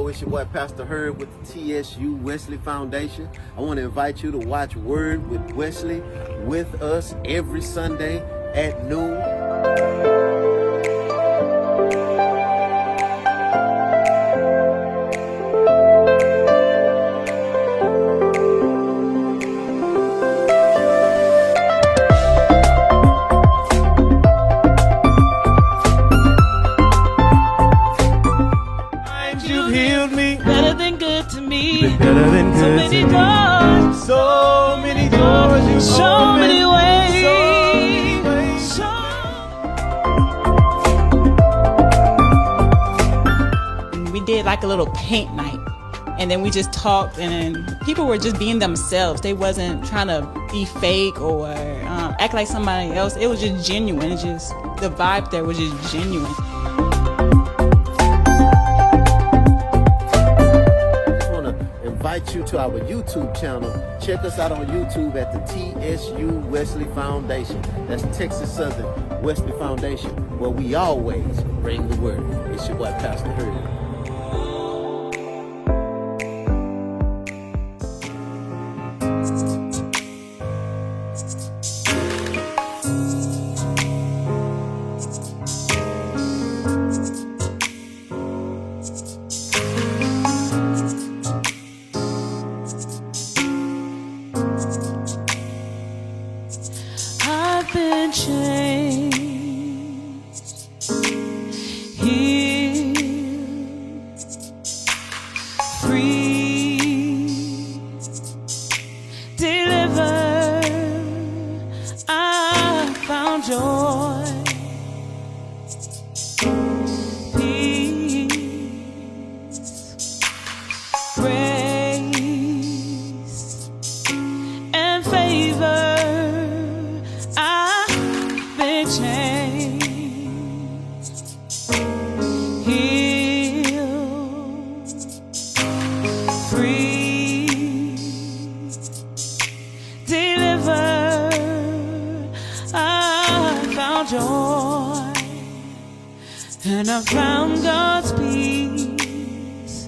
it's your boy Pastor Herb with the TSU Wesley Foundation. I want to invite you to watch Word with Wesley with us every Sunday at noon. Better than good to me. Better than good so many doors. So many doors you so many ways. We did like a little paint night, and then we just talked, and then people were just being themselves. They wasn't trying to be fake or act like somebody else. It was just genuine. It just, the vibe there was just genuine. Invite you to our YouTube channel. Check us out on YouTube at the TSU Wesley Foundation. That's Texas Southern Wesley Foundation, where we always bring the word. It's your boy Pastor Herb. Been changed, healed, free, delivered. I found joy, peace, grace, and favor. Changed, healed, free, delivered. I found joy, and I found God's peace.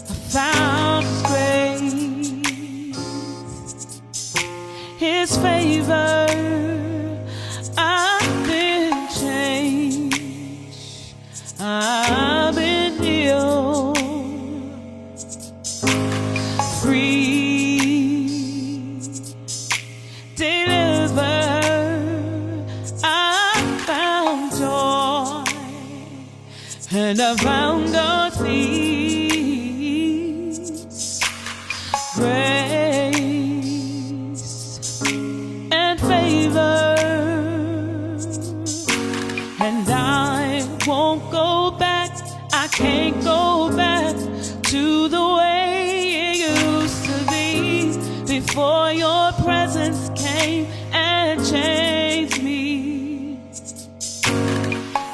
I found His grace, His favor. I've been healed, free, delivered. I found joy, and I found God's peace, grace, and favor. And I won't go back, I can't go back to the way it used to be before your presence came and changed me.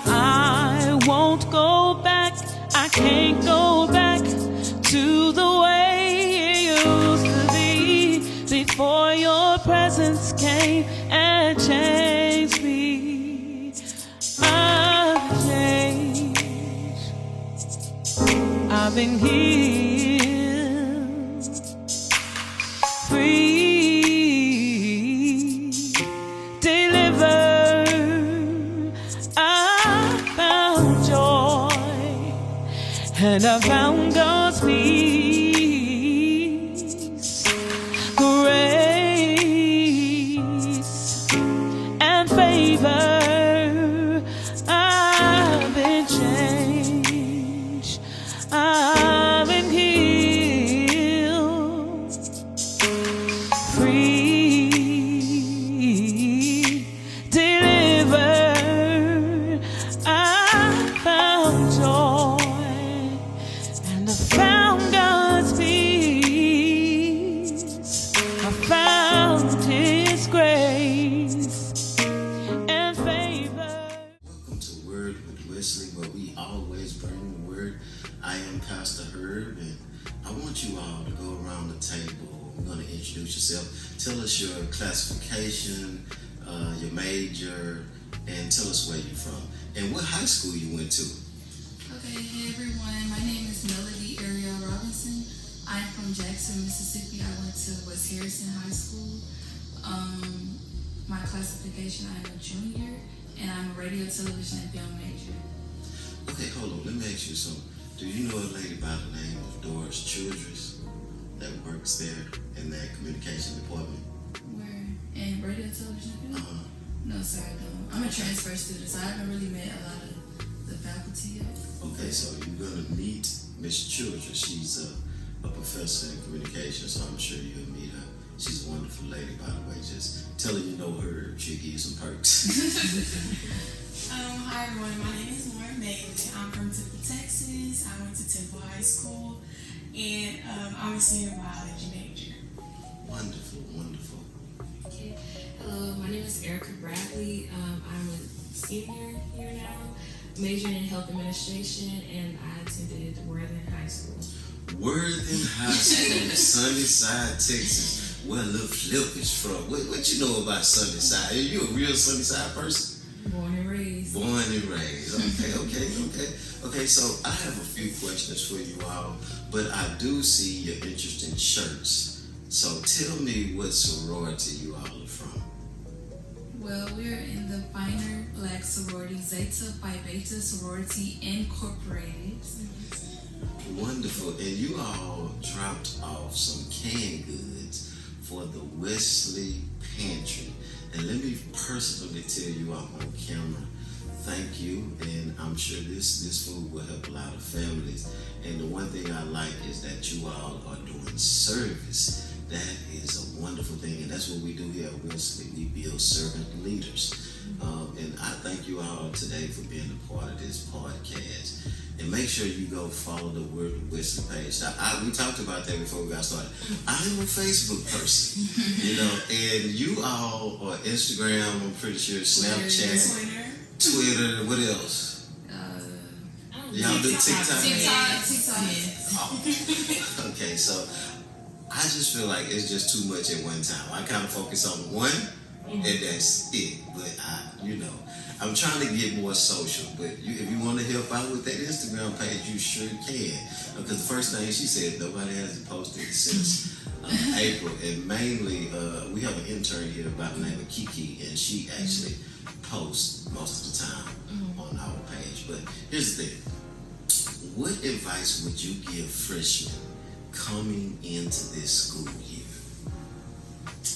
I won't go back, I can't go back to the way it used to be before your presence came and changed me. I've been healed, free, delivered. I found joy, and I found God's peace, grace, and favor. I've been changed, I've been healed, free, delivered. I found joy, and I found God's peace. I found His grace and favor. Welcome to Word with Wesley, where we always bring the word. I am Pastor Herb, and I want you all to go around the table. We're going to introduce yourself. Tell us your classification, your major, and tell us where you're from and what high school you went to. Okay, hey everyone, my name is Melody Ariel. from Jackson, Mississippi. I went to West Harrison High School. My classification, I am a junior, and I'm a radio, television, and film major. Okay, hold on. Let me ask you something. Do you know a lady by the name of Doris Childress that works there in that communication department? Where? In radio, television, and film? No, sir, I don't. I'm a transfer student, so I haven't really met a lot of the faculty yet. Okay, so you're gonna meet Miss Childress. She's a professor in communication, so I'm sure you'll meet her. She's a wonderful lady, by the way. Just tell her you know her. She'll give you some perks. Hi everyone, my name is Lauren Bailey. I'm from Temple, Texas. I went to Temple High School, and I'm a senior biology major. Wonderful, wonderful. Okay. Hello, my name is Erica Bradley. I'm a senior here now, majoring in health administration, and I attended Worthing High School. Worthing High School, Sunnyside, Texas. Where Lil Flip is from. What you know about Sunnyside? Are you a real Sunnyside person? Born and raised. Born and raised. Okay, so I have a few questions for you all, but I do see your interest in shirts. So tell me what sorority you all are from. Well, we're in the finer black sorority, Zeta Phi Beta Sorority Incorporated. Wonderful. And you all dropped off some canned goods for the Wesley Pantry. And let me personally tell you all on camera, thank you. And I'm sure this food will help a lot of families. And the one thing I like is that you all are doing service. That is a wonderful thing. And that's what we do here at Wesley. We build servant leaders. And I thank you all today for being a part of this podcast. And make sure you go follow the Word with Wesley page. We talked about that before we got started. I'm a Facebook person, and you all are Instagram, I'm pretty sure, Snapchat, Twitter, what else? Y'all do TikTok? TikTok. Oh. Okay, so I just feel like it's just too much at one time. I kind of focus on one, and that's it. But I'm trying to get more social, but if you want to help out with that Instagram page, you sure can. Because the first thing she said, nobody hasn't posted since April. And mainly, we have an intern here by the name of Kiki, and she actually posts most of the time on our page. But here's the thing. What advice would you give freshmen coming into this school year?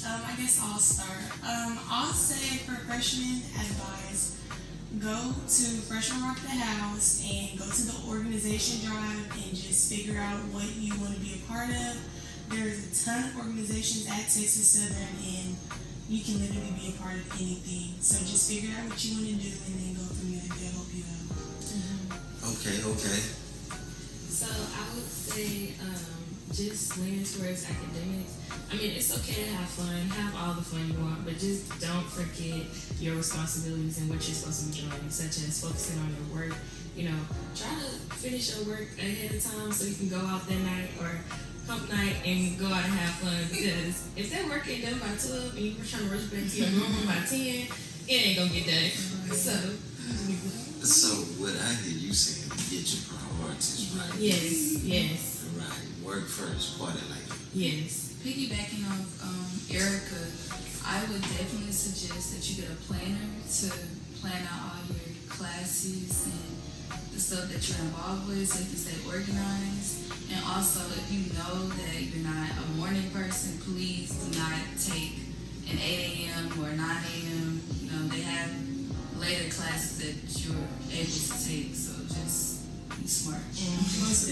I guess I'll start. I'll say for freshmen, advise, go to Freshman Rock the House and go to the organization drive and just figure out what you want to be a part of. There's a ton of organizations at Texas Southern, and you can literally be a part of anything. So just figure out what you want to do and then go from there. They'll help you out. Okay. So I would say just leaning towards academics. I mean, it's okay to have fun, have all the fun you want, but just don't forget your responsibilities and what you're supposed to be doing, such as focusing on your work. Try to finish your work ahead of time so you can go out that night or hump night and go out and have fun, because if that work ain't done by 12 and you were trying to rush back to your room by 10, it ain't gonna get done. So what I hear you saying, get your priorities right. Yes. Right. Work first, party later. Yes. Piggybacking off Erica, I would definitely suggest that you get a planner to plan out all your classes and the stuff that you're involved with so you can stay organized. And also, if you know that you're not a morning person, please do not take an 8 a.m. or 9 a.m. They have later classes that you're able to take, so just be smart. That's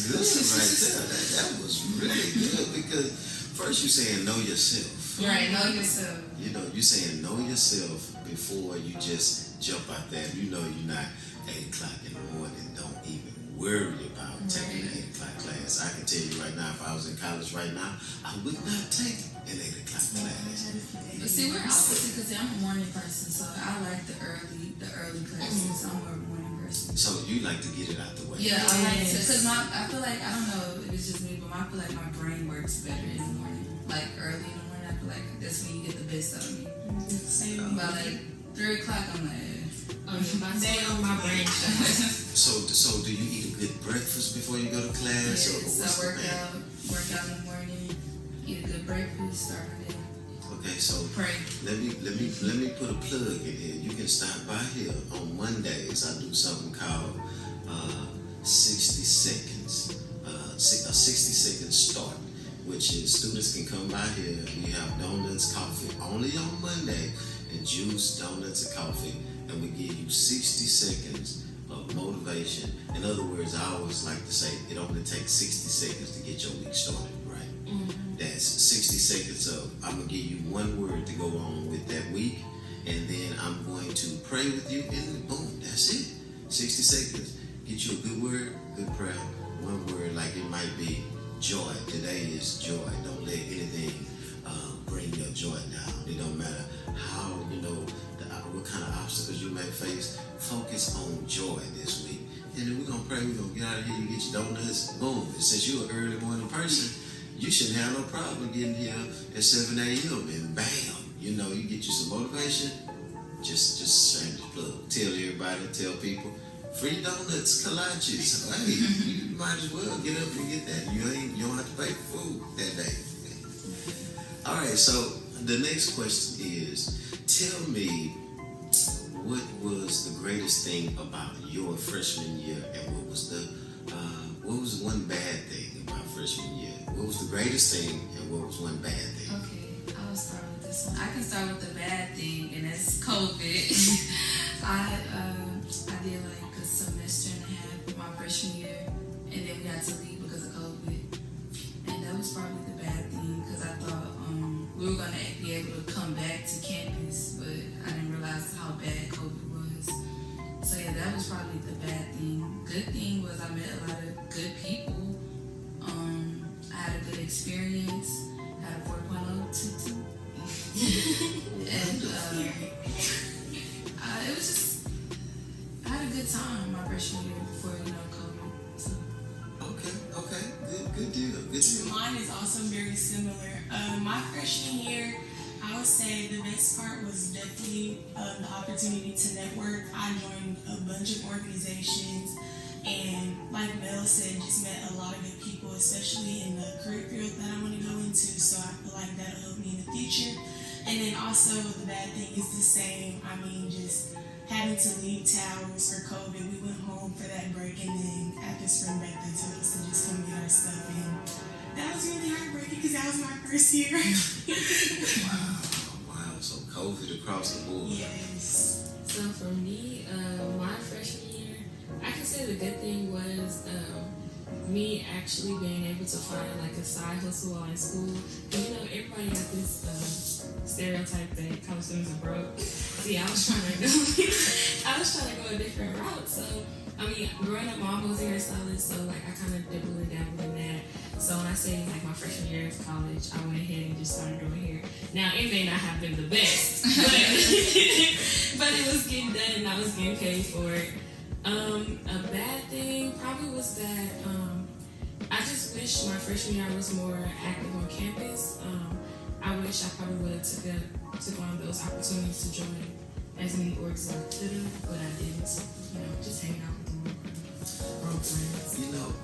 good right there. That was really good, because first you're saying know yourself. Right, know yourself. You're saying know yourself before you just jump out there. You're not 8 o'clock in the morning. Don't even worry about taking an 8 o'clock class. I can tell you right now, if I was in college right now, I would not take an 8 o'clock class. But see, we're opposite because I'm a morning person, so I like the early classes. I'm more of a morning person. So you like to get it out the way? Yeah, I like to, because I feel like, I don't know if it's just me, but I feel like my brain works better in the morning. Like early in the morning, I feel like that's when you get the best out of me. Same. By like 3 o'clock, I'm like, By 12, my brain shuts. So do you eat a good breakfast before you go to class, or Yes, what's I the work out in the morning, eat a good breakfast, start my day. Okay, so Pray. let me put a plug in here. You can stop by here on Mondays. I do something called 60 seconds, a 60-second start, which is students can come by here. We have donuts, coffee only on Monday, and juice, donuts, and coffee, and we give you 60 seconds of motivation. In other words, I always like to say it only takes 60 seconds to get your week started, right? Mm-hmm. That's 60 seconds of, I'm going to give you one word to go on with that week, and then I'm going to pray with you, and boom, that's it. 60 seconds. Get you a good word, good prayer, one word, like it might be joy. Today is joy. Don't let anything bring your joy down. It don't matter how, what kind of obstacles you may face. Focus on joy this week. And then we're going to pray. We're going to get out of here. You get your donuts. Boom. And since you're an early morning person, you shouldn't have no problem getting here at 7 a.m. and bam, you get you some motivation. Just shameless plug. Tell everybody, tell people. Free donuts, kolaches. Hey, you might as well get up and get that. You don't have to pay for food that day. All right, so the next question is, tell me what was the greatest thing about your freshman year, and what was one bad thing about freshman year? What was the greatest thing, and what was one bad thing? Okay, I'll start with this one. I can start with the bad thing, and that's COVID. I did like a semester and a half my freshman year, and then we had to leave because of COVID. And that was probably the bad thing, because I thought we were gonna be able to come back to campus, but I didn't realize how bad COVID was. So yeah, that was probably the bad thing. Good thing was I met a lot of good people. I had a good experience. I had a 4.0 tutu. And it was just, I had a good time my freshman year before COVID. So. Okay, good deal. Mine is also very similar. My freshman year, I would say the best part was definitely the opportunity to network. I joined a bunch of organizations, and like Mel said, just met a lot of good people, especially in the career field that I want to go into. So I feel like that'll help me in the future. And then also the bad thing is the same. I mean, just having to leave Towers for COVID. We went home for that break, and then after spring break, they told us to just come get our stuff in. That was really heartbreaking because that was my first year. Wow. So COVID across the board. Yes. So for me, my freshman year, I can say the good thing was me actually being able to find like a side hustle while in school. And everybody got this stereotype that college students are broke. See, I was trying to go a different route. So I mean, growing up, my mom was a hairstylist, so like I kind of dabbled in that. So when I say like my freshman year of college, I went ahead and just started doing hair. Now it may not have been the best, but it was getting done and I was getting paid for it. A bad thing probably was that I just wish my freshman year I was more active on campus. I wish I probably would have took on those opportunities to join as many orgs as I could have, but I didn't. Just hang out with the world friends.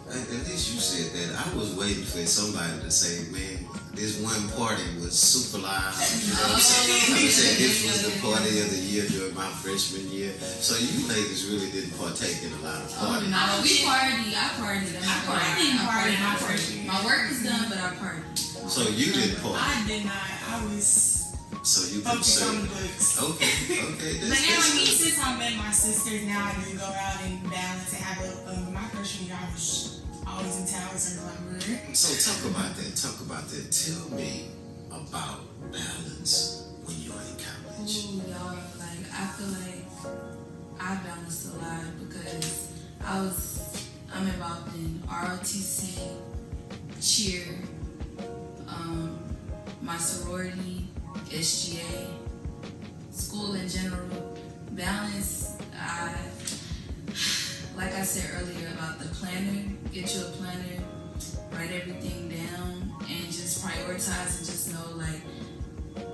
At least you said that. I was waiting for somebody to say, man, this one party was super loud. You know what I'm saying? I said this was the party of the year during my freshman year. So you ladies really didn't partake in a lot of parties. No, we partied. I partied. I didn't party my first year. My work is done, but I partied. So you didn't party? I did not. I was so you focused on concerned. the books. Okay. But now, since I met my sisters, now I do go out and balance and have a fun. My freshman year, I was always in Towers or library. So talk about that. Tell me about balance when you're in college. Ooh, y'all, I feel like I balanced a lot because I'm involved in ROTC, cheer, my sorority, SGA, school in general. Balance, like I said earlier about the planner, get you a planner, write everything down, and just prioritize and just know, like,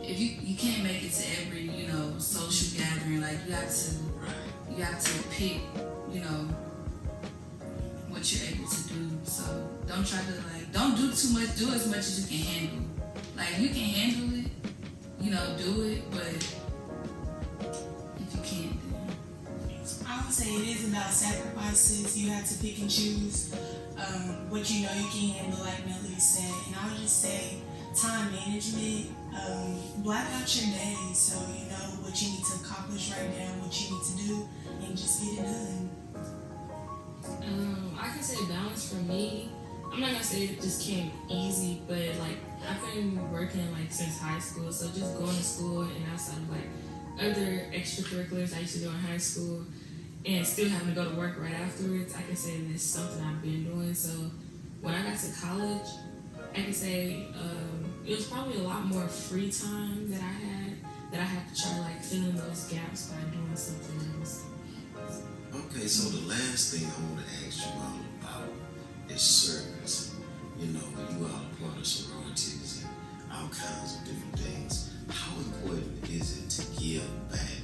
if you can't make it to every, social gathering, like, you have to pick, what you're able to do. So don't try to don't do too much. Do as much as you can handle. Like you can handle it, do it. But if you can't, then I would say it is about sacrifices. You have to pick and choose what you can handle, like Melody said. And I would just say time management. Black out your day so you know what you need to accomplish right now, what you need to do, and just get it done. I can say balance for me. I'm not gonna say it just came easy, but I've been working since high school, so just going to school and outside of other extracurriculars I used to do in high school, and still having to go to work right afterwards. I can say that's something I've been doing. So when I got to college, I can say it was probably a lot more free time that I had to try fill in those gaps by doing something else. Okay, so the last thing I want to ask you all about is service. You all are part of sororities and all kinds of different things. How important is it to give back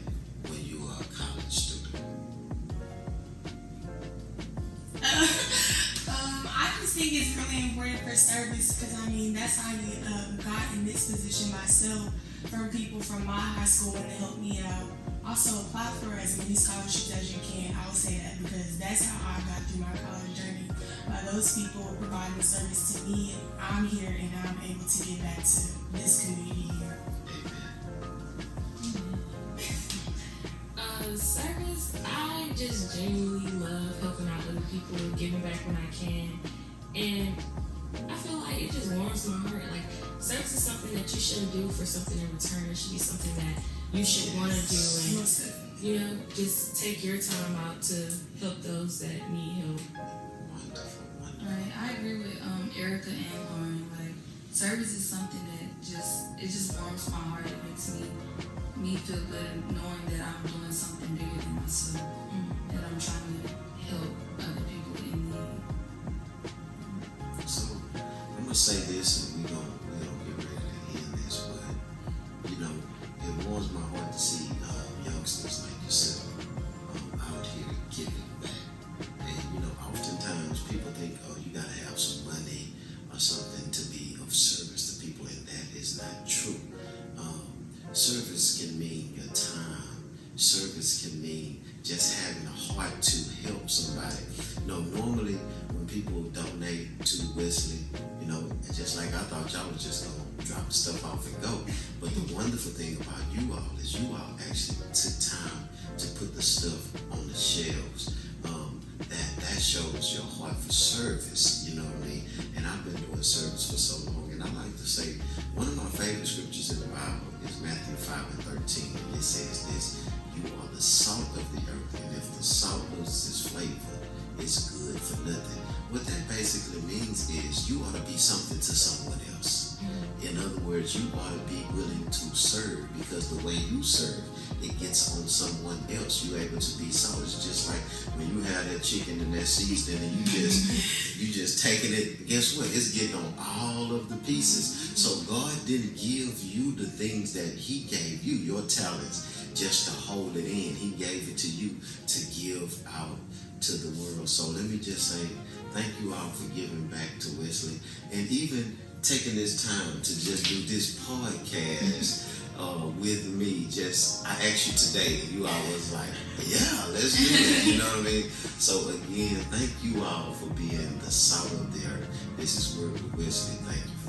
when you are a college student? I just think it's really important for service because that's how I got in this position myself, from people from my high school when they helped me out. Also apply for as many scholarships as you can. I would say that because that's how I got through my college journey. By those people providing service to me, I'm here and I'm able to give back to this community here. Service, I just genuinely love helping out other people, giving back when I can, and I feel like it just warms my heart. Service is something that you shouldn't do for something in return. It should be something that you should want to do, and just take your time out to help those that need help. Wonderful. right. I agree with Erica and Lauren. Service is something that just warms my heart. It makes me feel good knowing that I'm doing something bigger than myself, that I'm trying to help other people in need. So I'm gonna say this, and we don't get ready to end this, but it warms my heart to see youngsters like yourself out here giving back. And oftentimes people think, you gotta have some money or something to be of service to people, and that is not true. Service can mean your time. Service can mean just having a heart to help somebody. Normally when people donate to Wesley, just like I thought y'all was just gonna drop the stuff off and go. But the wonderful thing about you all is you all actually took time to put the stuff on the shelves. That shows your heart for service, you know what I mean? And I've been doing service for so long, and I like to say one of my favorite scriptures in the Bible is Matthew 5:13, and it says this: you are the salt of the earth, and if the salt loses its flavor, it's good for nothing. What that basically means is you ought to be something to someone else. In other words, you ought to be willing to serve, because the way you serve, it gets on someone else. You're able to be salt. It's just like when you have that chicken and that seasoning and you just taking it, guess what? It's getting on all of the pieces. So God didn't give you the things that He gave you, your talents, just to hold it in. He gave it to you to give out to the world. So let me just say thank you all for giving back to Wesley, and even taking this time to just do this podcast with me. I asked you today, and you all was like, yeah, let's do it. You know what I mean? So again, thank you all for being the salt of the earth. This is Word with Wesley. Thank you.